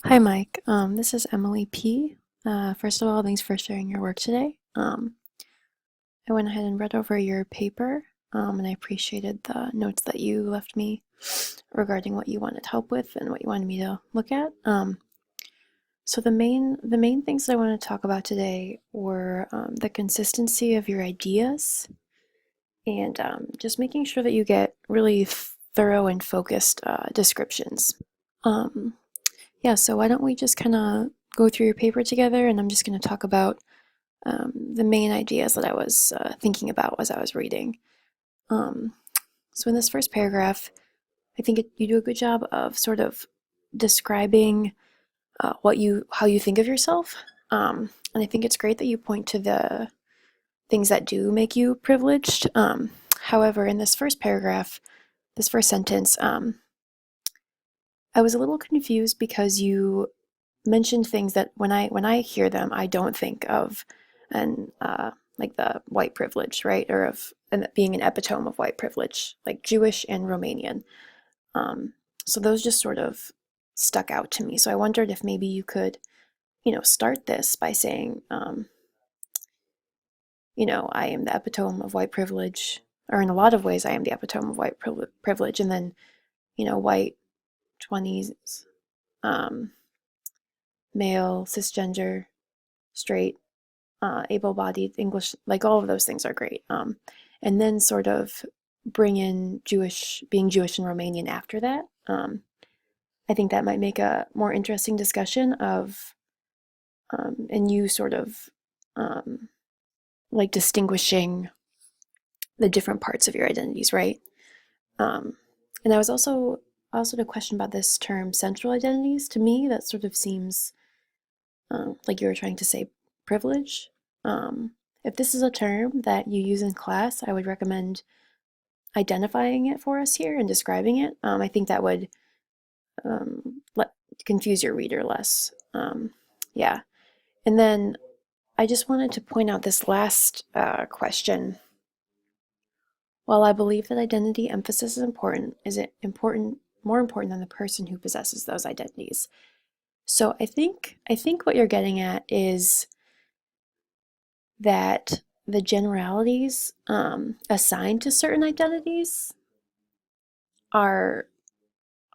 Hi, Mike. This is Emily P. First of all, thanks for sharing your work today. I went ahead and read over your paper, and I appreciated the notes that you left me regarding what you wanted help with and what you wanted me to look at. So the main things that I want to talk about today were the consistency of your ideas and just making sure that you get really thorough and focused descriptions. Um, Yeah, so why don't we just kind of go through your paper together, and I'm just going to talk about the main ideas that I was thinking about as I was reading. Um, so in this first paragraph, I think you do a good job of sort of describing how you think of yourself, and I think it's great that you point to the things that do make you privileged. However, in this first paragraph, this first sentence, I was a little confused because you mentioned things that when I hear them, I don't think of and like the white privilege, right? Or of and being an epitome of white privilege, like Jewish and Romanian. Um, so those just sort of stuck out to me. So I wondered if maybe you could, start this by saying, I am the epitome of white privilege, or in a lot of ways, I am the epitome of white privilege, and then, white 20s, um, male, cisgender, straight, able-bodied English, like all of those things are great. And then sort of bring in being Jewish and Romanian after that. I think that might make a more interesting discussion of, and you sort of um, like distinguishing the different parts of your identities, right? Um, and I also had a question about this term central identities. To me, that sort of seems like you were trying to say privilege. Um, if this is a term that you use in class, I would recommend identifying it for us here and describing it. I think that would let confuse your reader less. Yeah. And then I just wanted to point out this last question. While I believe that identity emphasis is it important, more important than the person who possesses those identities? So I think what you're getting at is that the generalities assigned to certain identities are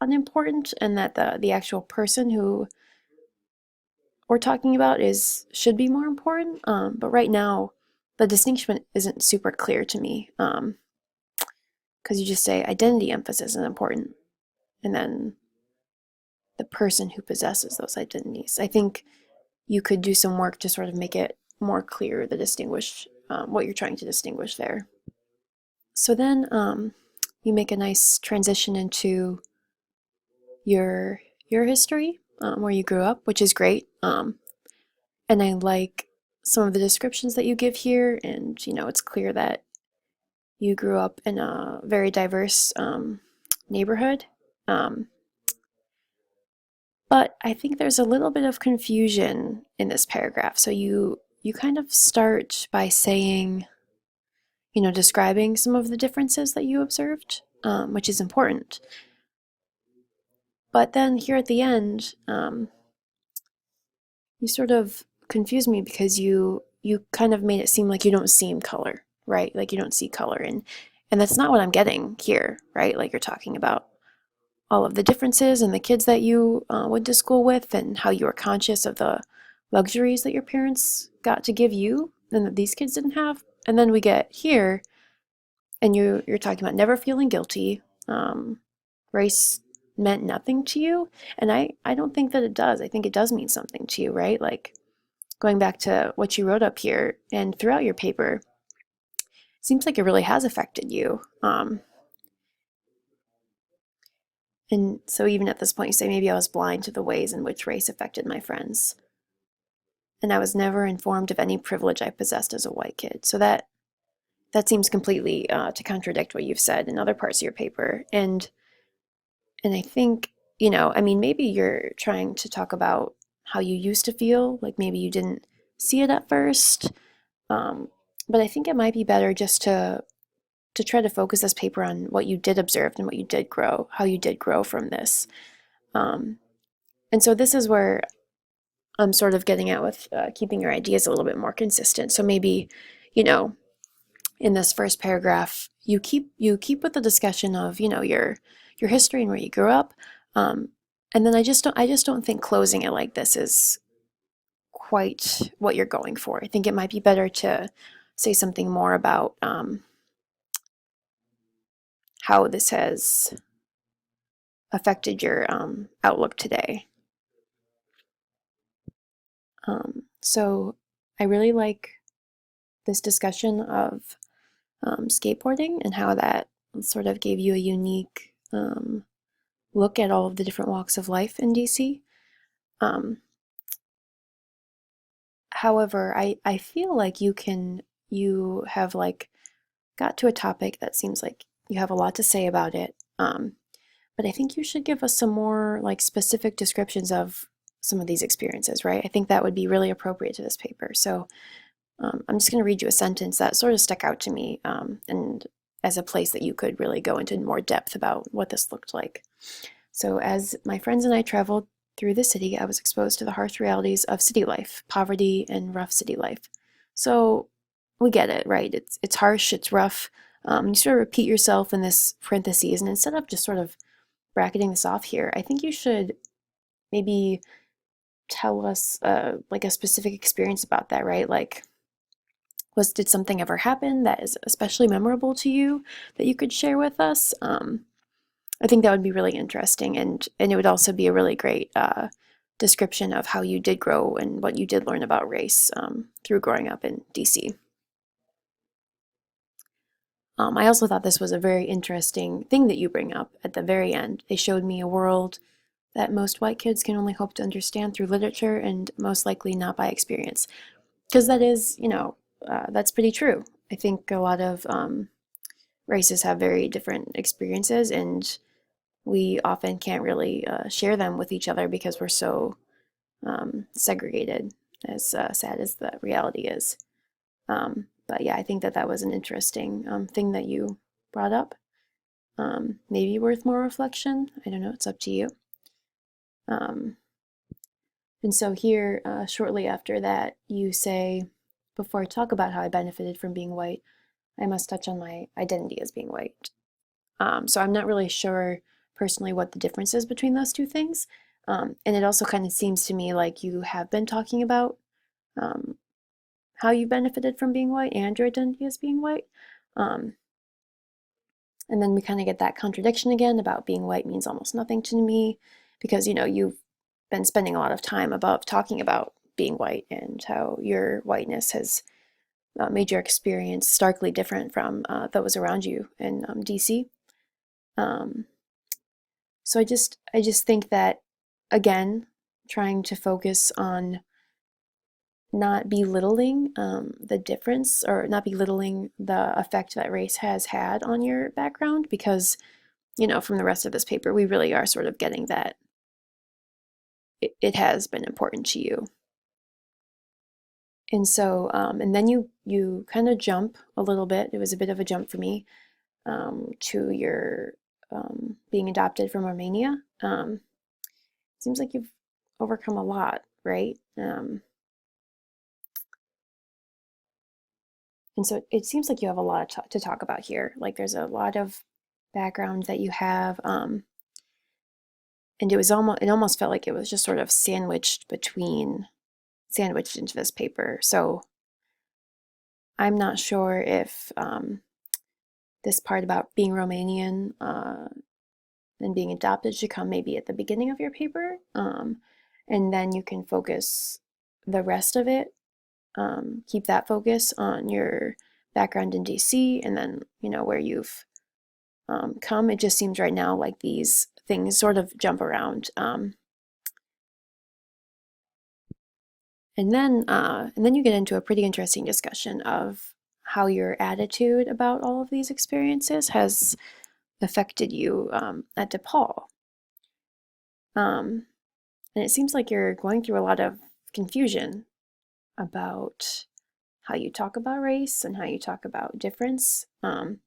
unimportant, and that the actual person who we're talking about is should be more important. But right now, the distinction isn't super clear to me, because you just say identity emphasis is important, and then the person who possesses those identities. I think you could do some work to sort of make it more clear the distinguish what you're trying to distinguish there. So then you make a nice transition into your history, where you grew up, which is great. And I like some of the descriptions that you give here, and it's clear that you grew up in a very diverse neighborhood. Um, but I think there's a little bit of confusion in this paragraph. So you kind of start by saying, describing some of the differences that you observed, which is important. But then here at the end, you sort of confuse me because you kind of made it seem like you don't see color, right? Like you don't see color, and that's not what I'm getting here, right? Like you're talking about all of the differences and the kids that you went to school with, and how you were conscious of the luxuries that your parents got to give you and that these kids didn't have. And then we get here, and you're talking about never feeling guilty. Race meant nothing to you, and I don't think that it does. I think it does mean something to you, right? Like going back to what you wrote up here and throughout your paper, it seems like it really has affected you. And so even at this point, you say maybe I was blind to the ways in which race affected my friends, and I was never informed of any privilege I possessed as a white kid. So that seems completely to contradict what you've said in other parts of your paper. And I think, I mean, maybe you're trying to talk about how you used to feel, like maybe you didn't see it at first. Um, but I think it might be better just to try to focus this paper on what you did observe and what you did grow, how you did grow from this. Um, And so this is where I'm sort of getting at with keeping your ideas a little bit more consistent. So maybe, you know, in this first paragraph, you keep with the discussion of, you know, your history and where you grew up. Um, and then I just don't think closing it like this is quite what you're going for. I think it might be better to say something more about how this has affected your outlook today. So I really like this discussion of skateboarding and how that sort of gave you a unique look at all of the different walks of life in DC. Um, However, I feel like you have like got to a topic that seems like you have a lot to say about it. But I think you should give us some more like specific descriptions of some of these experiences, right? I think that would be really appropriate to this paper. So I'm just going to read you a sentence that sort of stuck out to me, and as a place that you could really go into more depth about what this looked like. So, as my friends and I traveled through the city, I was exposed to the harsh realities of city life, poverty, and rough city life. So, we get it, right? It's harsh, it's rough. You sort of repeat yourself in this parentheses, and instead of just sort of bracketing this off here, I think you should maybe tell us like a specific experience about that, right? Like, did something ever happen that is especially memorable to you that you could share with us? I think that would be really interesting, and it would also be a really great description of how you did grow and what you did learn about race through growing up in DC. I also thought this was a very interesting thing that you bring up at the very end. They showed me a world that most white kids can only hope to understand through literature and most likely not by experience. Because that is, you know, that's pretty true. I think a lot of races have very different experiences, and we often can't really share them with each other because we're so segregated, as sad as the reality is. But yeah, I think that that was an interesting thing that you brought up. Maybe worth more reflection. I don't know, it's up to you. Um, and so here, shortly after that, you say, before I talk about how I benefited from being white, I must touch on my identity as being white. So I'm not really sure personally what the difference is between those two things. And it also kind of seems to me like you have been talking about um, how you benefited from being white and your identity as being white. Um, and then we kind of get that contradiction again about being white means almost nothing to me because, you know, you've been spending a lot of time above talking about being white and how your whiteness has made your experience starkly different from those around you in DC. Um, so I just think that again, trying to focus on not belittling the difference or not belittling the effect that race has had on your background because, you know, from the rest of this paper, we really are sort of getting that it has been important to you. And so, and then you kind of jump a little bit. It was a bit of a jump for me to your being adopted from Romania. Seems like you've overcome a lot, right? And so it seems like you have a lot to talk about here. Like there's a lot of background that you have, and it almost felt like it was just sort of sandwiched into this paper. So I'm not sure if this part about being Romanian and being adopted should come maybe at the beginning of your paper, and then you can focus the rest of it. Keep that focus on your background in DC, and then you know where you've come. It just seems right now like these things sort of jump around. And then you get into a pretty interesting discussion of how your attitude about all of these experiences has affected you at DePaul. And it seems like you're going through a lot of confusion about how you talk about race and how you talk about difference. And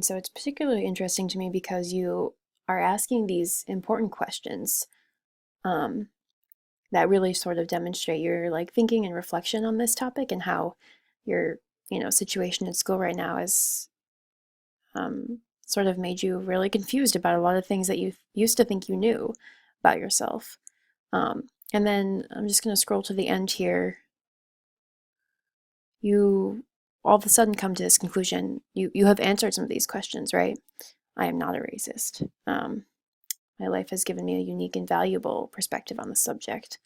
so it's particularly interesting to me because you are asking these important questions um, that really sort of demonstrate your like thinking and reflection on this topic, and how your situation in school right now is sort of made you really confused about a lot of things that you used to think you knew about yourself. And then I'm just going to scroll to the end here. You all of a sudden come to this conclusion. You have answered some of these questions, right? I am not a racist. My life has given me a unique and valuable perspective on the subject.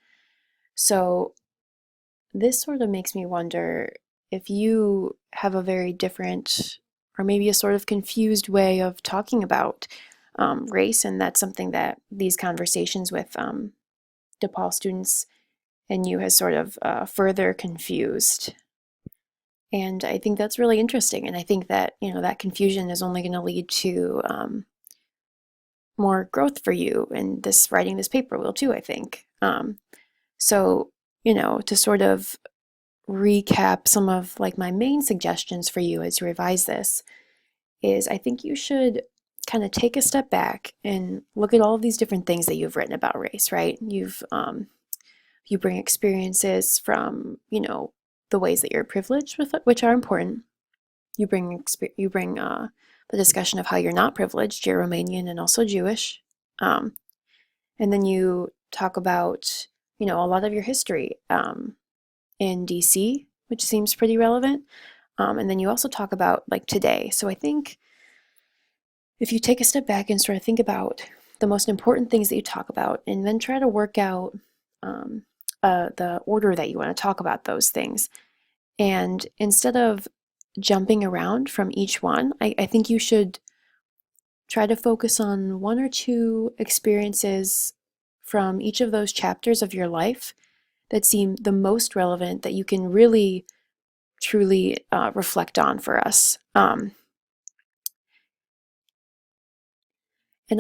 So this sort of makes me wonder if you have a very different, or maybe a sort of confused way of talking about race, and that's something that these conversations with DePaul students and you has sort of further confused. And I think that's really interesting, and I think that that confusion is only going to lead to more growth for you, and this writing this paper will too, I think. So to sort of recap some of like my main suggestions for you as you revise this is I think you should kind of take a step back and look at all of these different things that you've written about race, right? You bring experiences from the ways that you're privileged with, which are important. You bring the discussion of how you're not privileged, you're Romanian and also Jewish, and then you talk about a lot of your history in DC, which seems pretty relevant. And then you also talk about like today. So I think if you take a step back and sort of think about the most important things that you talk about, and then try to work out the order that you want to talk about those things. And instead of jumping around from each one, I think you should try to focus on one or two experiences from each of those chapters of your life that seem the most relevant, that you can really truly reflect on for us. And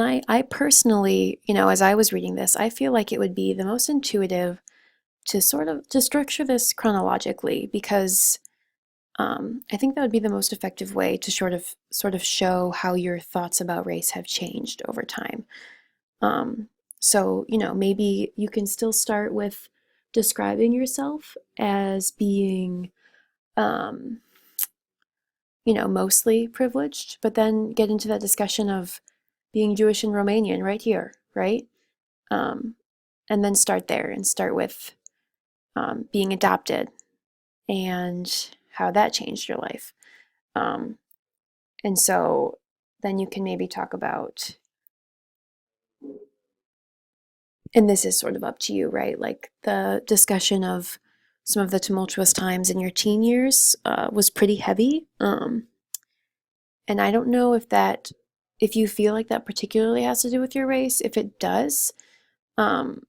I personally, as I was reading this, I feel like it would be the most intuitive to structure this chronologically, because I think that would be the most effective way to sort of show how your thoughts about race have changed over time. So maybe you can still start with describing yourself as being mostly privileged, but then get into that discussion of being Jewish and Romanian right here, right? Um, and then start there and start with being adopted and how that changed your life. And so then you can maybe talk about, and this is sort of up to you, right? Like the discussion of some of the tumultuous times in your teen years was pretty heavy. And I don't know if you feel like that particularly has to do with your race. If it does,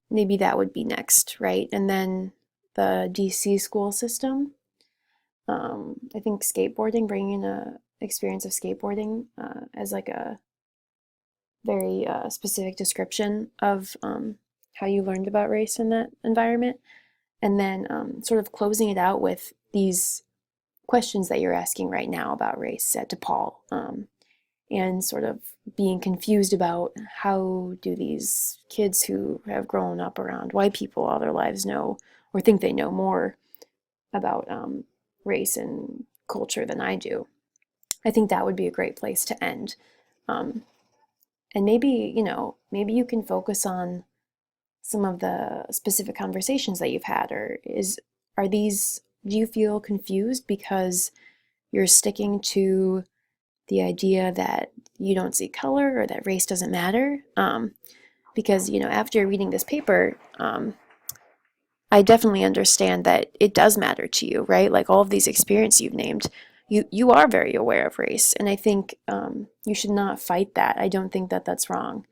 maybe that would be next, right? And then the DC school system. I think skateboarding, bringing in a experience of skateboarding as like a very specific description of how you learned about race in that environment, and then sort of closing it out with these questions that you're asking right now about race at DePaul, and sort of being confused about how do these kids who have grown up around white people all their lives know or think they know more about race and culture than I do. I think that would be a great place to end. Um, and maybe you can focus on some of the specific conversations that you've had, or do you feel confused because you're sticking to the idea that you don't see color or that race doesn't matter? Because after reading this paper, I definitely understand that it does matter to you, right? Like all of these experiences you've named, you are very aware of race, and I think you should not fight that. I don't think that that's wrong.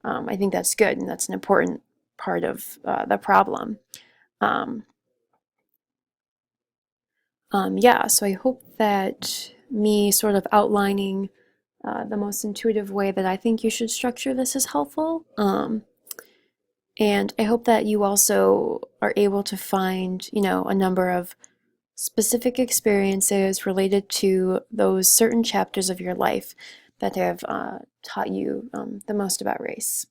I think that's good, and that's an important part of the problem. Um, yeah, so I hope that me sort of outlining the most intuitive way that I think you should structure this is helpful. And I hope that you also are able to find, a number of specific experiences related to those certain chapters of your life that have taught you the most about race?